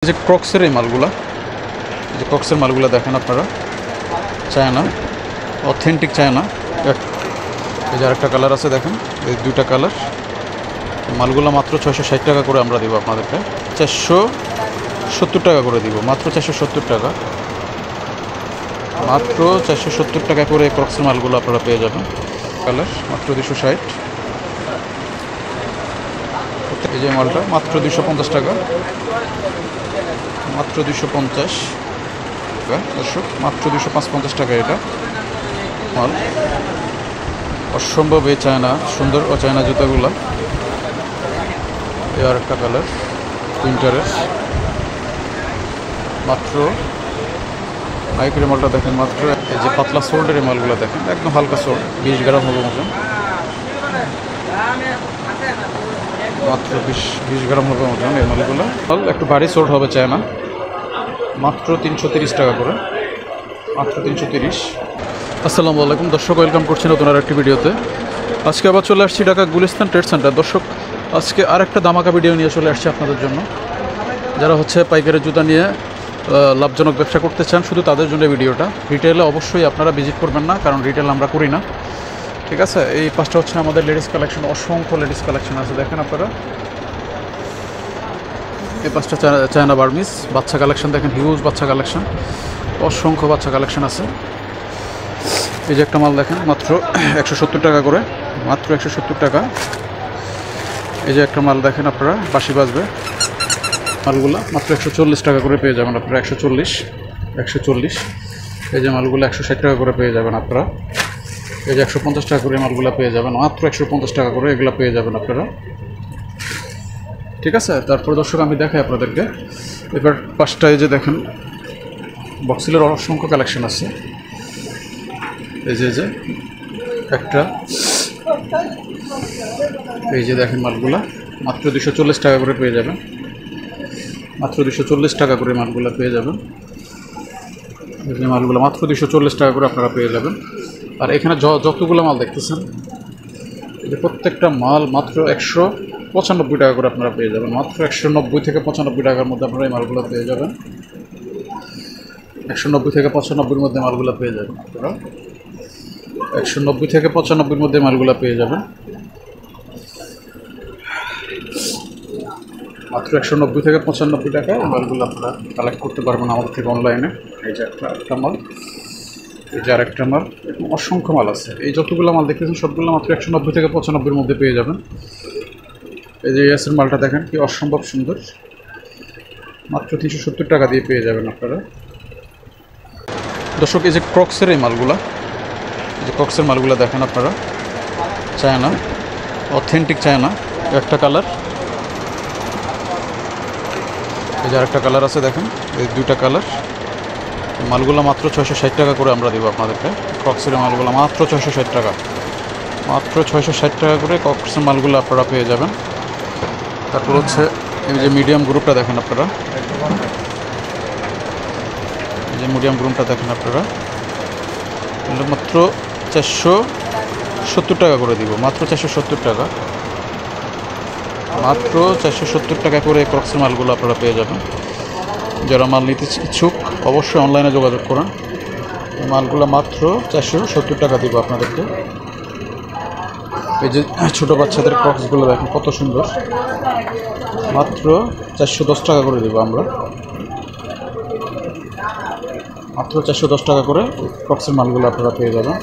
যে ক্রক্সের এই মালগুলা, যে ক্রক্সের মালগুলা দেখেন আপনারা, চায়না, অথেন্টিক চায়না। এই যে আরেকটা কালার আছে দেখেন, এই দুইটা কালার। মালগুলো মাত্র 660 টাকা করে আমরা দিব আপনাদেরকে, 470 টাকা করে দিব, মাত্র 470 টাকা, মাত্র 470 টাকা করে ক্রক্সের মালগুলো আপনারা পেয়ে যাবেন। কালার মাত্র 260। এই যে মালটা মাত্র 250 টাকা, মাত্র 250 টাকা দর্শক, মাত্র 250 টাকা এটা মাল। অসম্ভব এই চায়না, সুন্দর ও চায়না জুতাগুলো। এই আর একটা কালার উইন্টারের, মাত্র নাইকের মালটা দেখেন মাত্র। এই যে পাতলা সোল্ডের এই মালগুলো দেখেন, একদম হালকা সোল্ড, 20 গ্রাম হবে মতন, মাত্র 20 গ্রাম হবে মতন এই মালগুলো। একটু ভারী সোল্ড হবে চায়না, মাত্র 330 টাকা করে, মাত্র 330। আসসালামু আলাইকুম দর্শক, ওয়েলকাম করছি নতুন আর একটি ভিডিওতে। আজকে আবার চলে আসছি ঢাকা গুলিস্তান ট্রেড সেন্টার। দর্শক আজকে আর একটা দামাকা ভিডিও নিয়ে চলে আসছি আপনাদের জন্য। যারা পাইকারি জুতা নিয়ে লাভজনক ব্যবসা করতে চান, শুধু তাদের জন্য ভিডিওটা। রিটেলে অবশ্যই আপনারা ভিজিট করবেন না, কারণ রিটেল আমরা করি না, ঠিক আছে। এই পাশটা হচ্ছে আমাদের লেডিস কালেকশন, অসংখ্য লেডিস কালেকশন আছে দেখেন আপনারা। এই পাশটা চায়না বার্মিস বাচ্চা কালেকশন দেখেন, হিউজ বাচ্চা কালেকশন, অসংখ্য বাচ্চা কালেকশন আছে। এই যে একটা মাল দেখেন মাত্র 170 টাকা করে, মাত্র 170 টাকা। এই যে একটা মাল দেখেন আপনারা, বাঁশি বাজবে মালগুলো, মাত্র 140 টাকা করে পেয়ে যাবেন আপনারা। 140। এই যে মালগুলো 160 টাকা করে পেয়ে যাবেন আপনারা। এই যে 150 টাকা করে মালগুলো পেয়ে যাবেন, মাত্র 150 টাকা করে এগুলো পেয়ে যাবেন আপনারা, ঠিক আছে। তারপর দর্শক আমি দেখাই আপনাদেরকে। এবার পাঁচটায় যে দেখেন বক্সিলের অসংখ্য কালেকশন আছে। এই যে একটা, এই যে দেখেন মালগুলা মাত্র 240 টাকা করে পেয়ে যাবেন, মাত্র 240 টাকা করে মালগুলো পেয়ে যাবেন। এই যে মালগুলো মাত্র 240 টাকা করে আপনারা পেয়ে যাবেন। আর এখানে যতগুলো মাল দেখতেছেন, এই যে প্রত্যেকটা মাল মাত্র 195 টাকা করে আপনারা পেয়ে যাবেন, মাত্র 190 থেকে 95 টাকার মধ্যে আপনারা এই মালগুলো পেয়ে যাবেন। 190 থেকে 95-র মধ্যে মালগুলো পেয়ে যাবেন আপনারা, 190 থেকে 95-র মধ্যে মালগুলো পেয়ে যাবেন, মাত্র 190 থেকে 95 টাকা মালগুলো আপনারা কালেক্ট করতে পারবেন আমাদের থেকে অনলাইনে। এই যে একটা মাল, এই যে আরেকটা মাল, এরকম অসংখ্য মাল আছে। এই যতগুলো মাল দেখতেছেন সবগুলো মাত্র 190 থেকে 95-র মধ্যে পেয়ে যাবেন। এই যে এসের মালটা দেখেন কি অসম্ভব সুন্দর, মাত্র 370 টাকা দিয়ে পেয়ে যাবেন আপনারা। দর্শক এই যে ক্রক্সের এই মালগুলা, এই যে ক্রক্সের মালগুলো দেখেন আপনারা, চায়না, অথেন্টিক চায়না। একটা কালার, এই যে আরেকটা কালার আছে দেখেন, এই দুইটা কালার। মালগুলো মাত্র 660 টাকা করে আমরা দেবো আপনাদেরকে। ক্রক্সের মালগুলো মাত্র 660 টাকা, মাত্র 660 টাকা করে ক্রক্সের মালগুলো আপনারা পেয়ে যাবেন। তারপর হচ্ছে এই যে মিডিয়াম গ্রুপটা দেখেন আপনারা, এই যে মিডিয়াম গ্রুপটা দেখেন আপনারা, মাত্র 470 টাকা করে দিব, মাত্র 470 টাকা, মাত্র 470 টাকা করে ক্রক্সের মালগুলো আপনারা পেয়ে যাবেন। যারা মাল নিতে ইচ্ছুক অবশ্যই অনলাইনে যোগাযোগ করুন। মালগুলো মাত্র 470 টাকা দিব আপনাদেরকে। এই যে ছোটো বাচ্চাদের ক্রক্সগুলো দেখেন কত সুন্দর, মাত্র 410 টাকা করে দেবো আমরা, মাত্র 410 টাকা করে ক্রক্সের মালগুলো আপনারা পেয়ে যাবেন।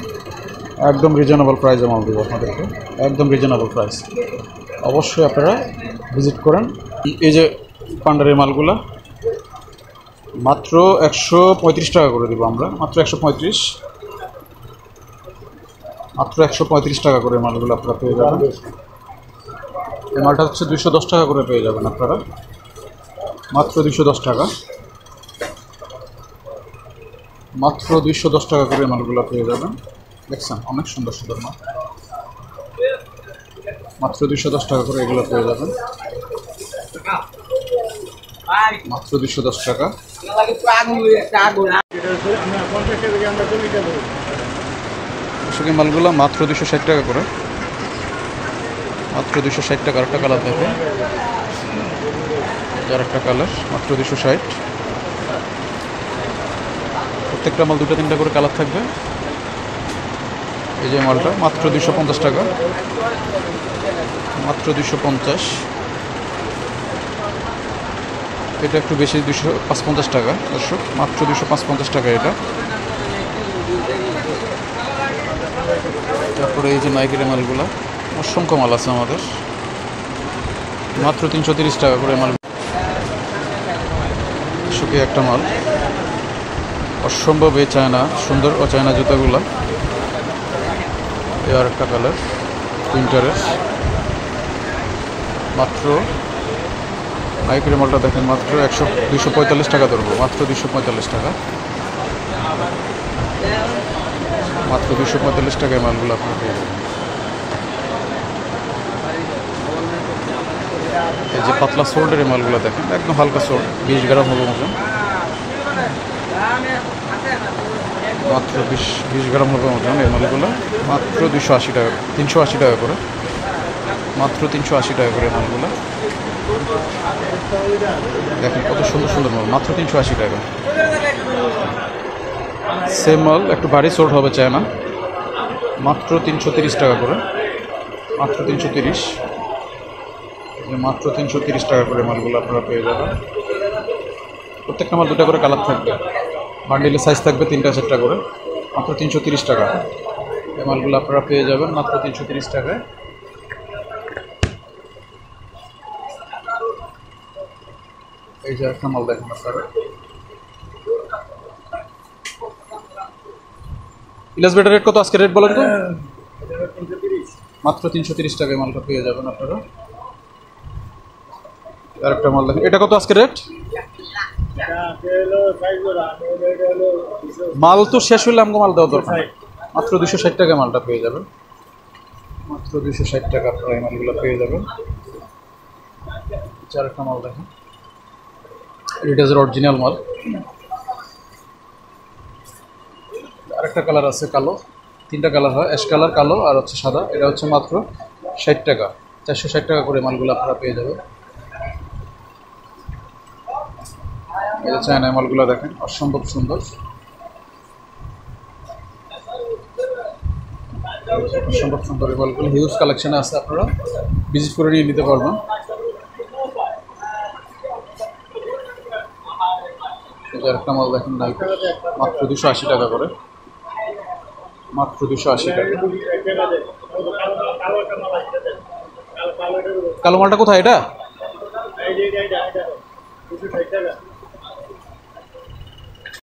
একদম রিজনেবল প্রাইসে মাল দেবো আপনাদেরকে, একদম রিজনেবল প্রাইস। অবশ্যই আপনারা ভিজিট করেন। এই যে পান্ডারের মালগুলো মাত্র 135 টাকা করে দেবো আমরা, মাত্র 135, মাত্র 135 টাকা করে মালগুলো আপনারা পেয়ে যাবেন। এই মালটা হচ্ছে 210 টাকা করে পেয়ে যাবেন আপনারা, মাত্র 210 টাকা, মাত্র 210 টাকা করে মালগুলো পেয়ে যাবেন। দেখছেন অনেক সুন্দর সুন্দর মাল, মাত্র 210 টাকা করে এগুলো পেয়ে যাবেন, মাত্র 210 টাকা। মালগুলো মাত্র 260 টাকা করে, মাত্র 260 টাকা। একটা কালার দেখে যার একটা কালার মাত্র 260। প্রত্যেকটা মাল 2-3টা করে কালার থাকবে। এই যে মালটা মাত্র 250 টাকা, মাত্র 250। এটা একটু বেশি, 255 টাকা দর্শক, মাত্র 255 টাকা এটা। তারপরে এই যে নাইকের মালগুলো, অসংখ্য মাল আছে আমাদের, মাত্র 330 টাকা করে মাল। শুকিয়ে একটা মাল, অসম্ভব এই চায়না, সুন্দর ও চায়না জুতাগুলো। এর একটা কালার উইন্টারের, মাত্র নাইকের মালটা দেখেন মাত্র 245 টাকা ধরবো, মাত্র 245 টাকা, মাত্র 245 টাকায় মালগুলো আপনার পেয়ে যাবেন। এই যে পাতলা সোল্ডের এই মালগুলো দেখেন, একদম হালকা সোল্ড, 20 গ্রাম হবে ওজন, মাত্র 20 গ্রাম হবে ওজন এই মালগুলো, মাত্র 280 টাকা, 380 টাকা করে, মাত্র 380 টাকা করে মালগুলো দেখেন, কত সুন্দর সুন্দর মাল, মাত্র 380 টাকা। সেম মাল একটু ভারী সোল্ড হবে চায়না, মাত্র 330 টাকা করে, মাত্র 330, মাত্র 330 টাকা করে মালগুলো আপনারা পেয়ে যাবেন। প্রত্যেকটা মাল 2টা করে কালার থাকবে, বান্ডিলের সাইজ থাকবে 3টা-4টা করে, মাত্র 330 টাকা এই মালগুলো আপনারা পেয়ে যাবেন, মাত্র 330 টাকায়। এই যে একটা মাল দেখেন আপনারা, ইলাস বেটার রেট কত আজকে রেট বলেন তো? মাত্র 330 টাকায় মালটা পেয়ে যাবেন আপনারা। আর একটা মাল দেখেন, এটা কত আজকে রেট? মাল তো শেষ হইলে আমাকে মাল দেওয়া দরকার, মাত্র 260 টাকায় মালটা পেয়ে যাবেন, মাত্র 260 টাকা আপনারা এই মালগুলো পেয়ে যাবেন। আর একটা মাল দেখেন, রিডাজের অরিজিনাল মাল, আরেকটা কালার আছে কালো, 3টা কালার হয়, অ্যাশ কালার, কালো আর হচ্ছে সাদা। এটা হচ্ছে মাত্র 60 টাকা, 460 টাকা করে মালগুলো আপনারা পেয়ে যাবেন। এই যে চায়না মালগুলো দেখেন, অসম্ভব সুন্দর, অসম্ভব সুন্দর এই মালগুলো, হিউজ কালেকশনে আছে, আপনারা ভিজিট করে নিয়ে নিতে পারবেন। এই যে একটা মাল দেখেন নাইক, মাত্র 280 টাকা করে, মাত্র 280 টাকা। কালো মালটা কোথায়? এটা